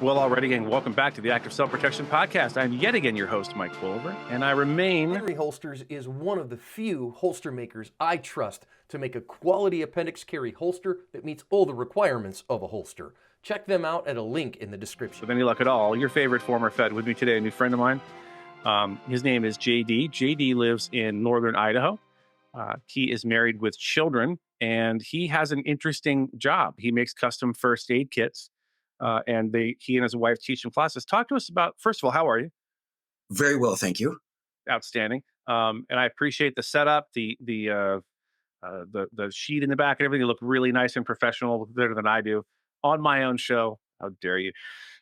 Well, already, and welcome back to the Active Self-Protection Podcast. I'm yet again your host, Mike Pulliver, and I remain... Henry Holsters is one of the few holster makers I trust to make a quality appendix carry holster that meets all the requirements of a holster. Check them out at a link in the description. With any luck at all, your favorite former Fed with me today, a new friend of mine. His name is JD. JD lives in northern Idaho. He is married with children, and he has an interesting job. He makes custom first aid kits. And he and his wife teach some classes. Talk to us about, first of all, how are you? Very well, thank you. Outstanding. And I appreciate the setup, the sheet in the back and everything. You look really nice and professional, better than I do on my own show. How dare you?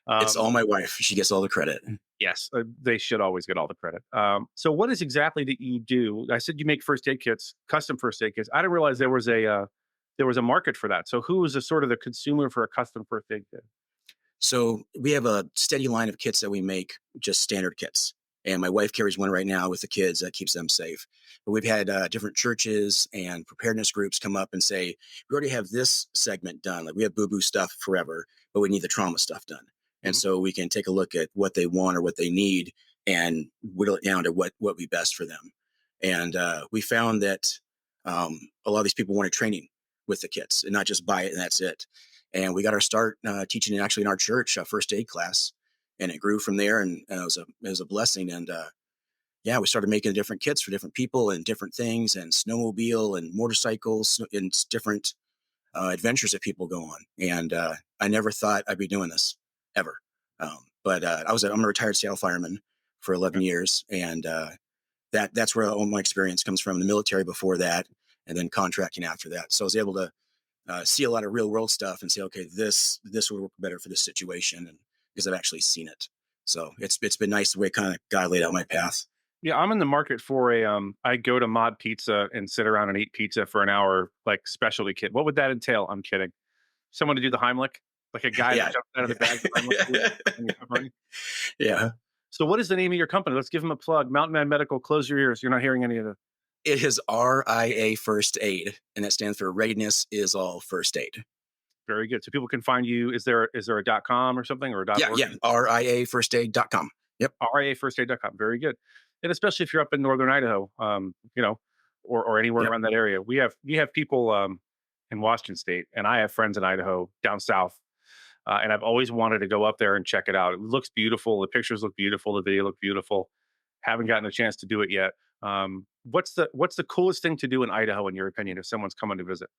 It's all my wife. She gets all the credit. Yes, they should always get all the credit. So what is exactly that you do? I said you make first aid kits, custom first aid kits. I didn't realize there was a market for that. So who is the consumer for a custom first aid kit? So we have a steady line of kits that we make, just standard kits. And my wife carries one right now with the kids that keeps them safe. But we've had different churches and preparedness groups come up and say, we already have this segment done. Like we have boo-boo stuff forever, but we need the trauma stuff done. Mm-hmm. And so we can take a look at what they want or what they need and whittle it down to what would be best for them. And we found that a lot of these people wanted training with the kits and not just buy it and that's it. And we got our start teaching actually in our church, a first aid class, and it grew from there. And it was a blessing. And we started making different kits for different people and different things, and snowmobile and motorcycles and different adventures that people go on. And I never thought I'd be doing this ever. But I'm a retired Seattle fireman for 11 years, and that's where all my experience comes from. The military before that, and then contracting after that. So I was able to see a lot of real world stuff and say, okay, this would work better for this situation, and because I've actually seen it. So it's been nice the way kind of God laid out my path. Yeah, I'm in the market for I go to Mod Pizza and sit around and eat pizza for an hour, like specialty kit. What would that entail? I'm kidding. Someone to do the Heimlich, like a guy that jumped out of the bag. Yeah. So what is the name of your company? Let's give them a plug. Mountain Man Medical, close your ears. You're not hearing any of it. It is RIA First Aid, and that stands for Readiness is All First Aid. Very good. So people can find you. Is there a .com or something, or a .org? Yeah. RIAFirstaid.com. Yep. RIAFirstaid.com. Very good. And especially if you're up in northern Idaho, or anywhere around that area. We have people in Washington State, and I have friends in Idaho down south. And I've always wanted to go up there and check it out. It looks beautiful. The pictures look beautiful. The video look beautiful. Haven't gotten a chance to do it yet. What's the coolest thing to do in Idaho, in your opinion, if someone's coming to visit?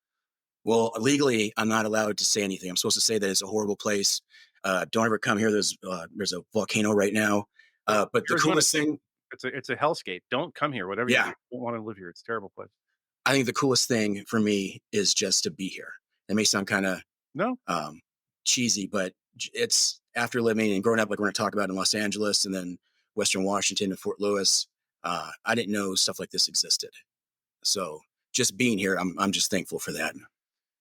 Well, legally, I'm not allowed to say anything. I'm supposed to say that it's a horrible place. Don't ever come here. There's a volcano right now. But the coolest thing, it's a hellscape. Don't come here. Whatever you do, you don't want to live here. It's a terrible place. I think the coolest thing for me is just to be here. It may sound kind of cheesy, but it's after living and growing up, like we're going to talk about in Los Angeles and then Western Washington and Fort Lewis. I didn't know stuff like this existed. So just being here, I'm just thankful for that.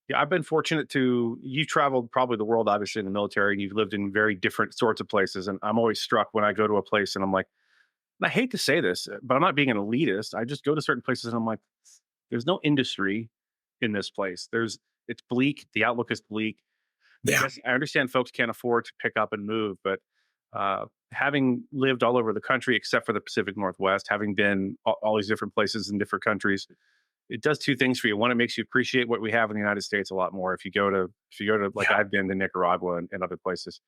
Yeah, I've been fortunate you traveled probably the world, obviously, in the military, and you've lived in very different sorts of places. And I'm always struck when I go to a place and I'm like, and I hate to say this, but I'm not being an elitist. I just go to certain places and I'm like, there's no industry in this place. It's bleak. The outlook is bleak. Yeah. I understand folks can't afford to pick up and move, but having lived all over the country, except for the Pacific Northwest, having been all these different places in different countries, it does two things for you. One, it makes you appreciate what we have in the United States a lot more. If you go to like I've been to Nicaragua and other places,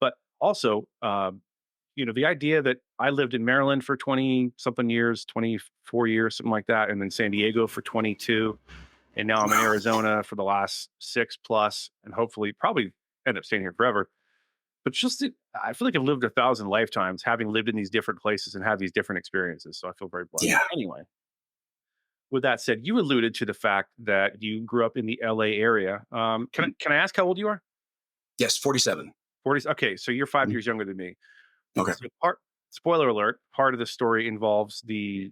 but also, the idea that I lived in Maryland for 20 something years, 24 years, something like that, and then San Diego for 22, and now I'm in Arizona for the last 6+, and hopefully probably end up staying here forever. But I feel like I've lived 1,000 lifetimes, having lived in these different places and have these different experiences. So I feel very blessed. Yeah. Anyway. With that said, you alluded to the fact that you grew up in the LA area. Can I ask how old you are? Yes, 47. 40. Okay, so you're 5 years younger than me. Okay. So spoiler alert, part of the story involves the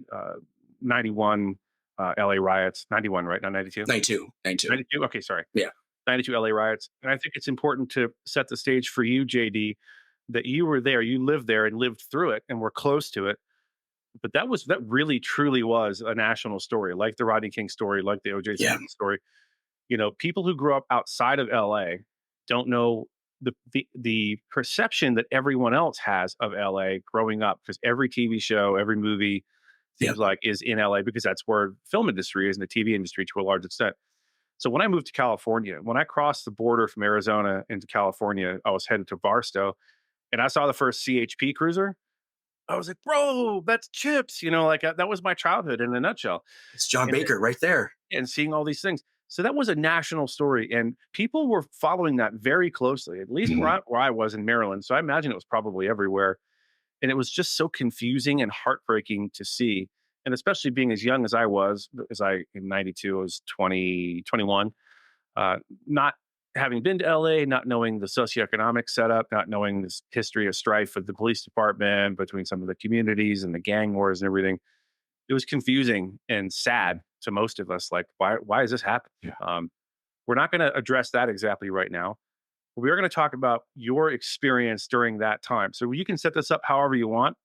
91 LA riots. 91, right? Not 92? 92. 92? Okay, sorry. Yeah. 92 LA riots. And I think it's important to set the stage for you, JD, that you were there, you lived there and lived through it and were close to it. But that really truly was a national story, like the Rodney King story, like the O.J. Simpson story. People who grew up outside of LA don't know the perception that everyone else has of LA growing up, because every TV show, every movie Yep. seems like is in LA because that's where film industry is and the TV industry to a large extent. So when I moved to California, when I crossed the border from Arizona into California, I was headed to Barstow and I saw the first CHP cruiser. I was like, bro, that's Chips. Like that was my childhood in a nutshell. It's John And, Baker right there. and seeing all these things. So that was a national story. And people were following that very closely, at least where I was in Maryland. So I imagine it was probably everywhere. And it was just so confusing and heartbreaking to see. And especially being as young as I was, as I in 92, I was 20, 21, uh, not having been to LA, not knowing the socioeconomic setup, not knowing this history of strife with the police department between some of the communities and the gang wars and everything. It was confusing and sad to most of us. Like, why is this happening? Yeah. We're not going to address that exactly right now. We are going to talk about your experience during that time. So you can set this up however you want.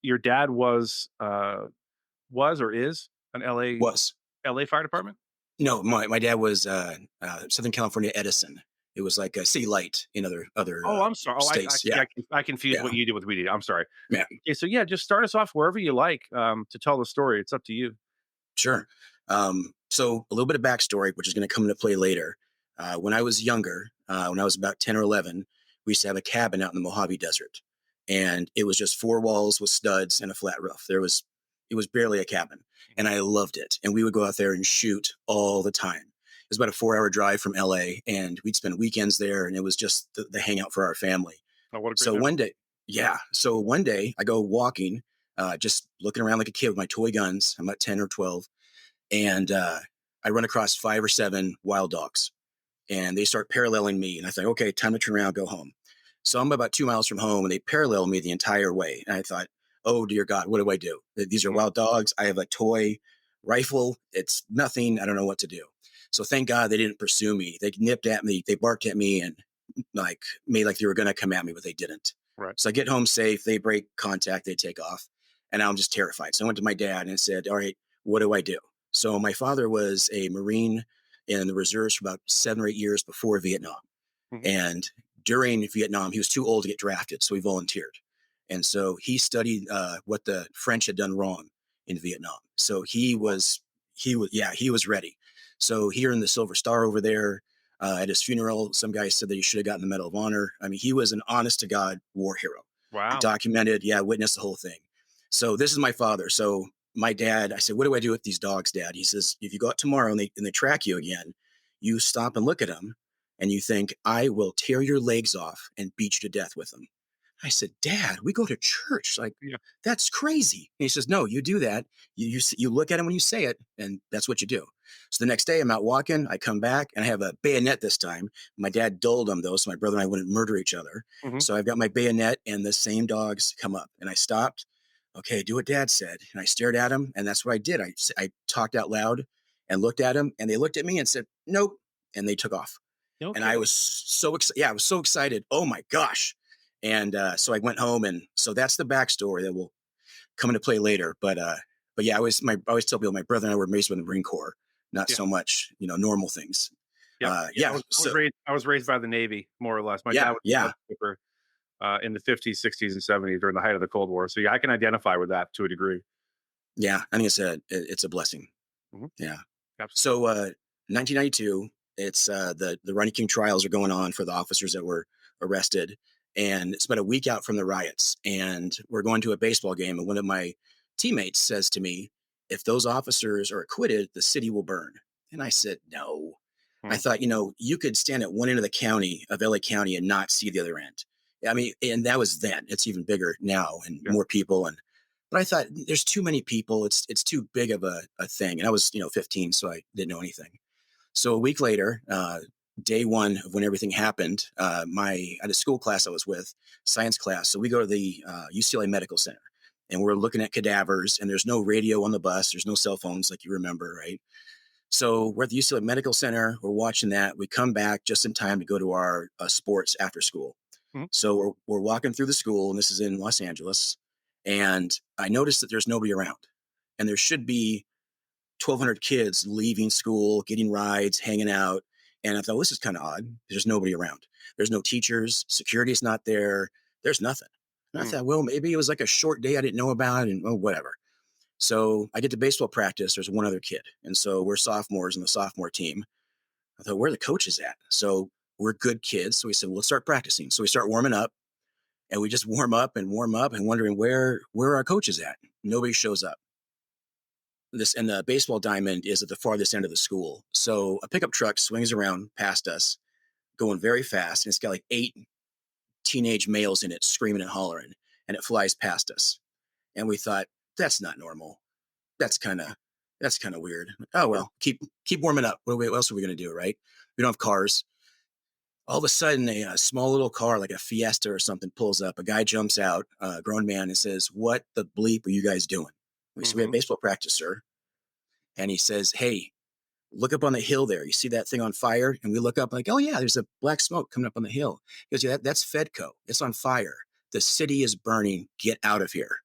Your dad was or is an Was. LA Fire Department. No, my dad was Southern California Edison. It was like a city light in other Oh, I'm sorry. Oh, states. Yeah, I confused yeah, what you did with we did. I'm sorry. yeah. Okay, so yeah, just start us off wherever you like to tell the story. It's up to you. Sure. So a little bit of backstory, which is going to come into play later. When I was younger, when I was about 10 or 11, we used to have a cabin out in the Mojave Desert. And it was just four walls with studs and a flat roof. It was barely a cabin. And I loved it. And we would go out there and shoot all the time. It was about a 4-hour drive from LA. And we'd spend weekends there. And it was just the hangout for our family. Oh, what a great So memory. one day, yeah. So one day I go walking, just looking around like a kid with my toy guns. I'm about 10 or 12 and I run across 5 or 7 wild dogs, and they start paralleling me. And I think, okay, time to turn around, go home. So I'm about 2 miles from home, and they parallel me the entire way. And I thought, oh dear God, what do I do? These are Mhm. wild dogs. I have a toy rifle. It's nothing. I don't know what to do. So thank God they didn't pursue me. They nipped at me, they barked at me, and like made like they were going to come at me, but they didn't. Right. So I get home safe. They break contact. They take off, and I'm just terrified. So I went to my dad and said, all right, what do I do? So my father was a Marine in the reserves for about 7 or 8 years before Vietnam. Mhm. And during Vietnam, he was too old to get drafted, so he volunteered. And so he studied what the French had done wrong in Vietnam. So he was ready. So here in the Silver Star over there, at his funeral, some guy said that he should have gotten the Medal of Honor. I mean, he was an honest to God war hero. Wow. Documented, yeah, witnessed the whole thing. So this is my father. So my dad, I said, what do I do with these dogs, Dad? He says, if you go out tomorrow and they track you again, you stop and look at them and you think, I will tear your legs off and beat you to death with them. I said, Dad, we go to church. Like, Yeah. that's crazy. And he says, no, you do that. You look at him when you say it, and that's what you do. So the next day I'm out walking. I come back and I have a bayonet this time. My dad dulled them though, so my brother and I wouldn't murder each other. Mhm. So I've got my bayonet and the same dogs come up. And I stopped. Okay, do what Dad said. And I stared at him, and that's what I did. I talked out loud and looked at him, and they looked at me and said, nope. And they took off. And I Okay. was so excited. Yeah, I was so excited. Oh my gosh. And so I went home, and so that's the backstory that will come into play later. But yeah, I always tell people my brother and I were raised with the Marine Corps, not Yeah. so much normal things. Yep. Yeah. Yeah, so I was raised by the Navy, more or less. My dad yeah, was a yeah, skipper in the 50s, 60s, and 70s during the height of the Cold War. So yeah, I can identify with that to a degree. yeah. I think it's a blessing. Mhm. Yeah. Absolutely. So 1992, it's the Ronnie King trials are going on for the officers that were arrested, and it's about a week out from the riots, and we're going to a baseball game, and one of my teammates says to me, "If those officers are acquitted, the city will burn." And I said, "No." I Mhm. thought, you could stand at one end of the county of LA County and not see the other end. I mean, and that was then. It's even bigger now and Yeah. more people. And but I thought there's too many people. It's too big of a thing. And I was 15, so I didn't know anything. So a week later, day one of when everything happened, I had a school class I was with, science class. So we go to the UCLA Medical Center, and we're looking at cadavers. And there's no radio on the bus. There's no cell phones, like you remember, right? So we're at the UCLA Medical Center. We're watching that. We come back just in time to go to our sports after school. Mhm. So we're walking through the school, and this is in Los Angeles. And I noticed that there's nobody around, and there should be 1,200 kids leaving school, getting rides, hanging out. And I thought, well, this is kind of odd. There's nobody around. There's no teachers. Security's not there. There's nothing. And I Mm. thought, well, maybe it was like a short day I didn't know about, and oh, whatever. So I get to baseball practice. There's one other kid. And so we're sophomores in the sophomore team. I thought, where are the coaches at? So we're good kids. So we said, well, let's start practicing. So we start warming up, and we just warm up and wondering where our coach is at. Nobody shows up. This and the baseball diamond is at the farthest end of the school. So a pickup truck swings around past us, going very fast, and it's got like 8 teenage males in it screaming and hollering, and it flies past us. And we thought, that's not normal. That's kind of that's kind of weird. Oh well, keep warming up. What else are we gonna do, right? We don't have cars. All of a sudden, a small little car like a Fiesta or something pulls up. A guy jumps out, a grown man, and says, "What the bleep are you guys doing?" We said, "We have Hmm. baseball practice, sir." And he says, "Hey, look up on the hill there. You see that thing on fire?" And we look up like, "Oh yeah, there's a black smoke coming up on the hill." He goes, "Yeah, that's Fedco. It's on fire. The city is burning. Get out of here."